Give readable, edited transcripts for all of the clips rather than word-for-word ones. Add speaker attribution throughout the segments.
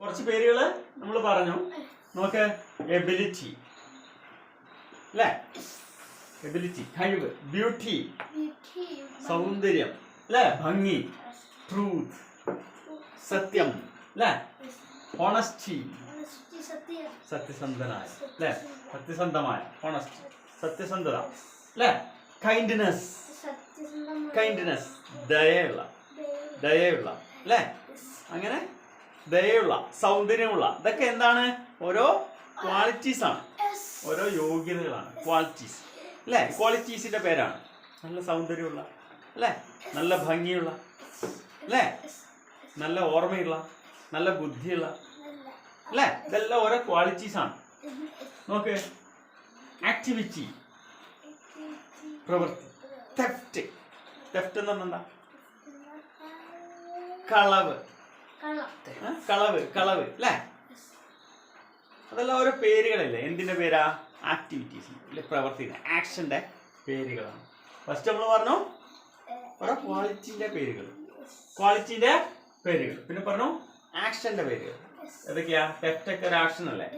Speaker 1: കുറച്ച് പേരുകൾ നമ്മൾ പറഞ്ഞു. നോക്ക്, എബിലിറ്റി അല്ലേ, എബിലിറ്റി കഴിവ്, ബ്യൂട്ടി സൗന്ദര്യം അല്ലേ, ഭംഗി, ട്രൂത്ത് സത്യം അല്ലേ, ഓണസ്റ്റി സത്യസന്ധനായ അല്ലേ, സത്യസന്ധമായ ഓണസ്റ്റി സത്യസന്ധത അല്ലേ, കൈൻഡ്നെസ് കൈൻഡ്നെസ് ദയയുള്ള ദയയുള്ള അല്ലേ, അങ്ങനെ ദയയുള്ള സൗന്ദര്യമുള്ള, ഇതൊക്കെ എന്താണ്? ഓരോ ക്വാളിറ്റീസ് ആണ്, ഓരോ യോഗ്യതകളാണ്, ക്വാളിറ്റീസ് അല്ലേ. ക്വാളിറ്റീസിന്റെ പേരാണ് നല്ല സൗന്ദര്യമുള്ള അല്ലേ, നല്ല ഭംഗിയുള്ള അല്ലേ, നല്ല ഓർമ്മയുള്ള, നല്ല ബുദ്ധിയുള്ള അല്ലേ, ഇതെല്ലാം ഓരോ ക്വാളിറ്റീസ് ആണ്. നോക്ക്, ആക്ടിവിറ്റി പ്രവൃത്തി, തെഫ്റ്റ് തെഫ്റ്റ് എന്ന് പറഞ്ഞാൽ എന്താ? കളവ് കളവ് കളവ് അല്ലേ, അതെല്ലാം ഓരോ പേരുകളില്ലേ. എന്തിന്റെ പേരാ? ആക്ടിവിറ്റീസ് അല്ലെ, പ്രവർത്തിക്കുന്ന ആക്ഷന്റെ പേരുകളാണ്. ഫസ്റ്റ് നമ്മൾ പറഞ്ഞു ഓരോ ക്വാളിറ്റിന്റെ പേരുകൾ, ക്വാളിറ്റിന്റെ പേരുകൾ. പിന്നെ പറഞ്ഞു ആക്ഷന്റെ പേരുകൾ. ഏതൊക്കെയാ? തെറ്റൊക്കെ ഒരു ആക്ഷൻ അല്ലേ.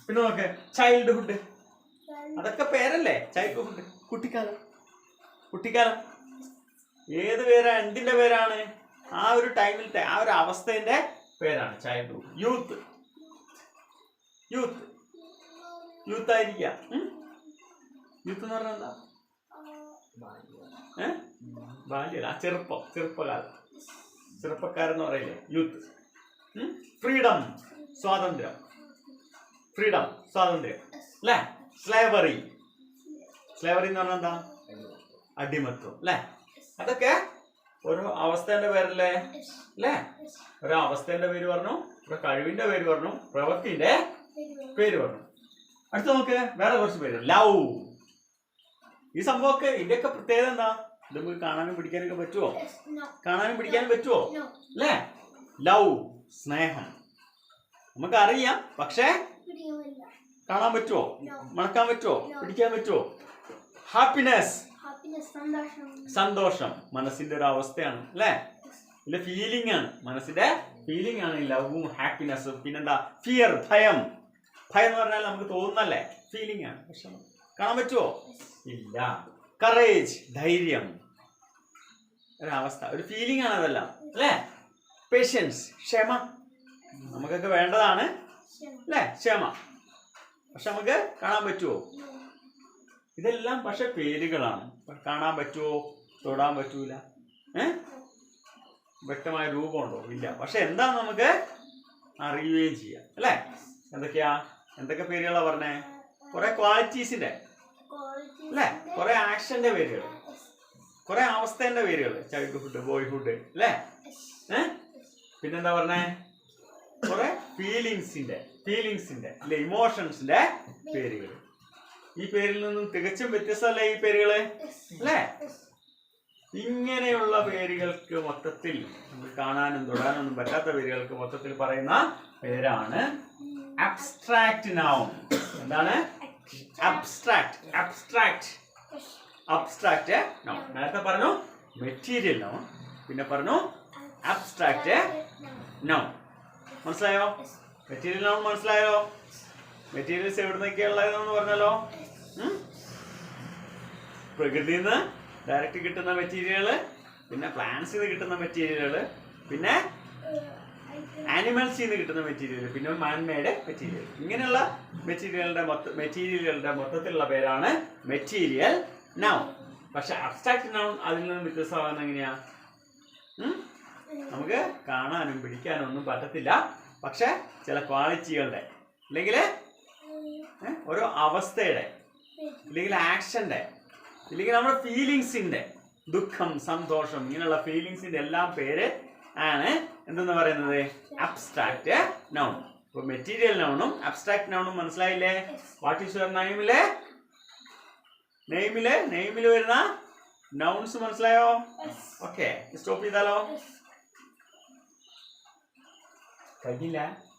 Speaker 1: പിന്നെ നോക്ക്, ചൈൽഡ്ഹുഡ്, അതൊക്കെ പേരല്ലേ. ചൈൽഡ്ഹുഡ് കുട്ടിക്കാലം, കുട്ടിക്കാലം ഏത് പേരാ? എന്തിന്റെ പേരാണ്? ആ ഒരു ടൈമിലത്തെ ആ ഒരു അവസ്ഥയുടെ പേരാണ് ചൈൽഡ്ഹുഡ്. യൂത്ത്, യൂത്ത് യൂത്ത് ആയിരിക്കാം. യൂത്ത് എന്ന് പറഞ്ഞാൽ എന്താ? ബാല്യല്ല, ചെറുപ്പം, ചെറുപ്പകാലം, ചെറുപ്പക്കാരെന്ന് പറയില്ലേ യൂത്ത്. ഫ്രീഡം സ്വാതന്ത്ര്യം, ഫ്രീഡം സ്വാതന്ത്ര്യം അല്ലേ. സ്ലേവറി, സ്ലേവറി എന്ന് പറഞ്ഞാൽ എന്താ? അടിമത്വം അല്ലേ. അതൊക്കെ ഓരോ അവസ്ഥേന്റെ പേരല്ലേ അല്ലേ. ഓരോ അവസ്ഥേന്റെ പേര് പറഞ്ഞു, ഓരോ കഴിവിന്റെ പേര് പറഞ്ഞു, പ്രവൃത്തിന്റെ പേര് പറഞ്ഞു. അടുത്ത നോക്ക്, വേറെ കുറച്ച് പേര്. ലവ്, ഈ സംഭവമൊക്കെ ഇതിന്റെയൊക്കെ പ്രത്യേകത എന്താ? ഇത് നമുക്ക് കാണാനും പിടിക്കാനൊക്കെ പറ്റുമോ? കാണാനും പിടിക്കാനും പറ്റുമോ അല്ലേ? ലവ് സ്നേഹം നമുക്കറിയാം, പക്ഷേ കാണാൻ പറ്റുമോ? മണക്കാൻ പറ്റുമോ? പിടിക്കാൻ പറ്റുമോ? ഹാപ്പിനെസ് സന്തോഷം മനസ്സിന്റെ ഒരു അവസ്ഥയാണ് അല്ലേ, ഇല്ല ഫീലിംഗ് ആണ്, മനസ്സിന്റെ ഫീലിംഗ് ആണ് ലവും ഹാപ്പിനെസ്സും. പിന്നെന്താ? ഫിയർ ഭയം, ഭയം എന്ന് പറഞ്ഞാൽ നമുക്ക് തോന്നുന്നല്ലേ, ഫീലിംഗ് ആണ്, പക്ഷെ കാണാൻ പറ്റുമോ? ഇല്ല. കറേജ് ധൈര്യം, ഒരവസ്ഥ, ഒരു ഫീലിംഗ് ആണ് അതെല്ലാം അല്ലേ. പേഷ്യൻസ് ക്ഷമ, നമുക്കൊക്കെ വേണ്ടതാണ് അല്ലേ ക്ഷമ, പക്ഷെ നമുക്ക് കാണാൻ പറ്റുമോ? ഇതെല്ലാം പക്ഷെ പേരുകളാണ്, കാണാൻ പറ്റുമോ? തൊടാൻ പറ്റൂല. വ്യക്തമായ രൂപമുണ്ടോ? ഇല്ല. പക്ഷെ എന്താ നമുക്ക് അറിയുകയും ചെയ്യാം അല്ലേ. എന്തൊക്കെയാ? എന്തൊക്കെ പേരുകളാ പറഞ്ഞേ? കുറെ ക്വാളിറ്റീസിന്റെ അല്ലേ, കുറെ ആക്ഷന്റെ പേരുകൾ, കുറെ അവസ്ഥേന്റെ പേരുകൾ. ചൈൽഡ്ഹുഡ്, ബോയ്ഹുഡ് അല്ലേ. പിന്നെന്താ പറഞ്ഞേ? കുറെ ഫീലിങ്സിന്റെ അല്ലെ, ഇമോഷൻസിന്റെ പേരുകൾ. ഈ പേരിൽ നിന്നും തികച്ചും വ്യത്യസ്തമല്ലേ ഈ പേരുകള് അല്ലേ. ഇങ്ങനെയുള്ള പേരുകൾക്ക് മൊത്തത്തിൽ നമുക്ക് കാണാനും തൊടാനൊന്നും പറ്റാത്ത പേരുകൾക്ക് മൊത്തത്തിൽ പറയുന്ന പേരാണ് അബ്സ്ട്രാക്റ്റ് നൗൺ. എന്താണ്? Abstract noun. നേരത്തെ പറഞ്ഞു മെറ്റീരിയൽ നൗൺ, പിന്നെ പറഞ്ഞു അബ്സ്ട്രാക്റ്റ് നൗൺ. മനസ്സിലായോ? മെറ്റീരിയൽ നൗൺ മനസ്സിലായോ? മെറ്റീരിയൽസ് എവിടുന്നൊക്കെയുള്ളതെന്ന് പറഞ്ഞല്ലോ. പ്രകൃതിയിൽ നിന്ന് ഡയറക്റ്റ് കിട്ടുന്ന മെറ്റീരിയലുകള്, പിന്നെ പ്ലാന്റ്സിൽ നിന്ന് കിട്ടുന്ന മെറ്റീരിയലുകള്, പിന്നെ ആനിമൽസിൽ നിന്ന് കിട്ടുന്ന മെറ്റീരിയൽ, പിന്നെ മാൻമെയ്ഡ് മെറ്റീരിയൽ. ഇങ്ങനെയുള്ള മെറ്റീരിയലുകളുടെ മൊത്തത്തിലുള്ള പേരാണ് മെറ്റീരിയൽ നൗൺ. പക്ഷെ അബ്സ്ട്രാക്റ്റ് നൗൺ അതിൽ നിന്ന് വ്യത്യസ്തമാകുന്ന എങ്ങനെയാ? നമുക്ക് കാണാനും പിടിക്കാനും ഒന്നും പറ്റത്തില്ല, പക്ഷെ ചില ക്വാളിറ്റികളുടെ അല്ലെങ്കിൽ ഓരോ അവസ്ഥയുടെ, ഇല്ലെങ്കിൽ ആക്ഷന്റെ, ഇല്ലെങ്കിൽ നമ്മുടെ ഫീലിങ്സിന്റെ, ദുഃഖം സന്തോഷം ഇങ്ങനെയുള്ള ഫീലിങ്സിന്റെ എല്ലാം പേര് ആണ് എന്തെന്ന് പറയുന്നത്? Abstract noun. ഇപ്പൊ മെറ്റീരിയൽ നൗണും അബ്സ്ട്രാക്റ്റ് നൗണും മനസ്സിലായില്ലേ? വാട്ട് ഈസ് യുവർ നെയിമില് വരുന്ന നൗൺസ് മനസ്സിലായോ? ഓക്കെ, സ്റ്റോപ്പ് ചെയ്താലോ? കഴിഞ്ഞില്ല.